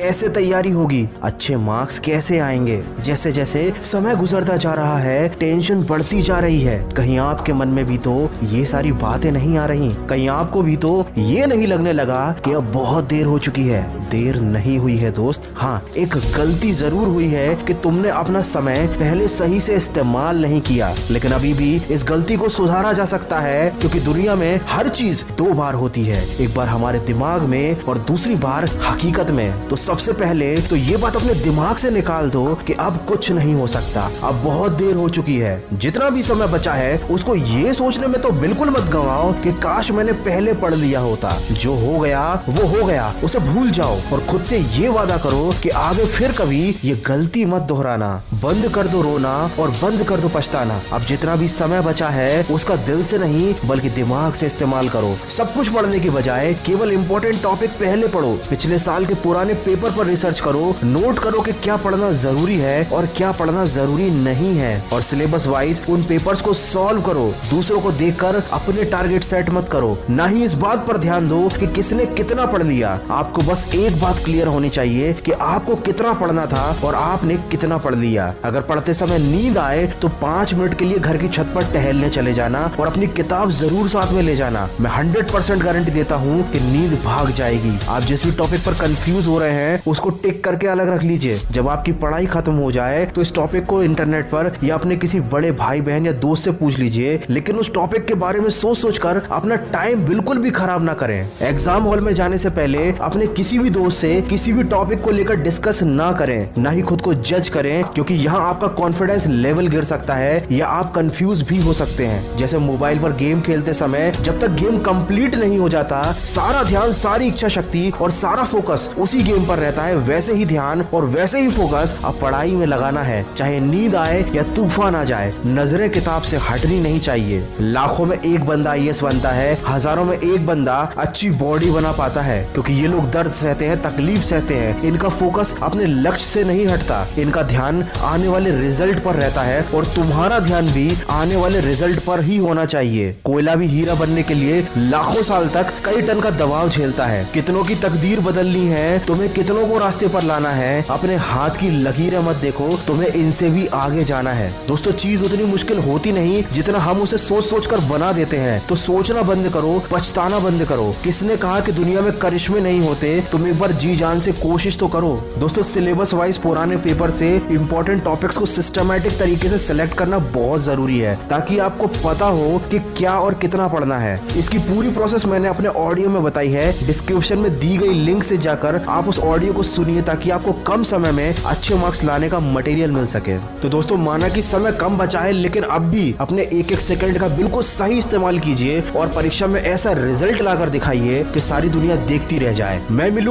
कैसे तैयारी होगी, अच्छे मार्क्स कैसे आएंगे। जैसे जैसे समय गुजरता जा रहा है टेंशन बढ़ती जा रही है। कहीं आपके मन में भी तो ये सारी बातें नहीं आ रही, कहीं आपको भी तो ये नहीं लगने लगा कि अब बहुत देर हो चुकी है। देर नहीं हुई है दोस्त, हाँ एक गलती जरूर हुई है कि तुमने अपना समय पहले सही से इस्तेमाल नहीं किया। लेकिन अभी भी इस गलती को सुधारा जा सकता है, क्योंकि दुनिया में हर चीज दो बार होती है, एक बार हमारे दिमाग में और दूसरी बार हकीकत में। तो सबसे पहले तो ये बात अपने दिमाग से निकाल दो कि अब कुछ नहीं हो सकता, अब बहुत देर हो चुकी है। जितना भी समय बचा है उसको ये सोचने में तो बिल्कुल मत गंवाओ कि काश मैंने पहले पढ़ लिया होता। जो हो गया वो हो गया, उसे भूल जाओ और खुद से ये वादा करो कि आगे फिर कभी ये गलती मत दोहराना। बंद कर दो रोना और बंद कर दो पछताना। अब जितना भी समय बचा है उसका दिल से नहीं बल्कि दिमाग से इस्तेमाल करो। सब कुछ पढ़ने की बजाय केवल इम्पोर्टेंट टॉपिक पहले पढ़ो। पिछले साल के पुराने पेपर पर रिसर्च करो, नोट करो कि क्या पढ़ना जरूरी है और क्या पढ़ना जरूरी नहीं है, और सिलेबस वाइज उन पेपर्स को सॉल्व करो। दूसरों को देखकर अपने टारगेट सेट मत करो, ना ही इस बात पर ध्यान दो कि किसने कितना पढ़ लिया। आपको बस एक बात क्लियर होनी चाहिए कि आपको कितना पढ़ना था और आपने कितना पढ़ लिया। अगर पढ़ते समय नींद आए तो 5 मिनट के लिए घर की छत पर टहलने चले जाना और अपनी किताब जरूर साथ में ले जाना। मैं 100% गारंटी देता हूँ कि नींद भाग जाएगी। आप जिस भी टॉपिक पर कंफ्यूज हो रहे हैं उसको टिक करके अलग रख लीजिए। जब आपकी पढ़ाई खत्म हो जाए तो इस टॉपिक को इंटरनेट पर या अपने किसी बड़े भाई बहन या दोस्त से पूछ लीजिए, लेकिन उस टॉपिक के बारे में सोच कर अपना टाइम बिल्कुल भी खराब ना करें। एग्जाम हॉल में जाने से पहले अपने किसी भी दोस्त से किसी भी टॉपिक को लेकर डिस्कस ना करें, ना ही खुद को जज करें, क्योंकि यहाँ आपका कॉन्फिडेंस लेवल गिर सकता है या आप कंफ्यूज भी हो सकते हैं। जैसे मोबाइल पर गेम खेलते समय जब तक गेम कंप्लीट नहीं हो जाता सारा ध्यान, सारी इच्छा शक्ति और सारा फोकस उसी गेम पर रहता है, वैसे ही ध्यान और वैसे ही फोकस अब पढ़ाई में लगाना है। चाहे नींद आए या तूफान आ जाए, नजरें किताब से हटनी नहीं चाहिए। लाखों में एक बंदा IAS बनता है, हजारों में एक बंदा अच्छी बॉडी बना पाता है, क्योंकि ये लोग दर्द सहते हैं, तकलीफ सहते हैं। इनका फोकस अपने लक्ष्य से नहीं हटता, इनका ध्यान आने वाले रिजल्ट पर रहता है, और तुम्हारा ध्यान भी आने वाले रिजल्ट पर ही होना चाहिए। कोयला भी हीरा बनने के लिए लाखों साल तक कई टन का दबाव झेलता है। कितनों की तकदीर बदलनी है, तुम्हें कितनों को रास्ते पर लाना है। अपने हाथ की लकीरें मत देखो, तुम्हें इनसे भी आगे जाना है। दोस्तों चीज उतनी मुश्किल होती नहीं जितना हम उसे सोच कर बना देते हैं। तो सोचना बंद करो, पछताना बंद करो। किसने कहा कि दुनिया में करिश्मे नहीं होते? तुम एक बार जी जान से कोशिश तो करो। दोस्तों सिलेबस वाइज पुराने पेपर से इंपॉर्टेंट टॉपिक्स को सिस्टमैटिक तरीके से सिलेक्ट करना बहुत जरूरी है, ताकि आपको पता हो कि क्या और कितना पढ़ना है। इसकी पूरी प्रोसेस मैंने अपने ऑडियो में बताई है। डिस्क्रिप्शन में दी गई लिंक से जाकर आप उस ऑडियो को सुनिए, ताकि आपको कम समय में अच्छे मार्क्स लाने का मटेरियल मिल सके। तो दोस्तों माना कि समय कम बचा है, लेकिन अब भी अपने एक सेकंड का बिल्कुल सही इस्तेमाल कीजिए और परीक्षा में ऐसा रिजल्ट लाकर दिखाइए कि सारी दुनिया देखती रह जाए। मैं मिलूं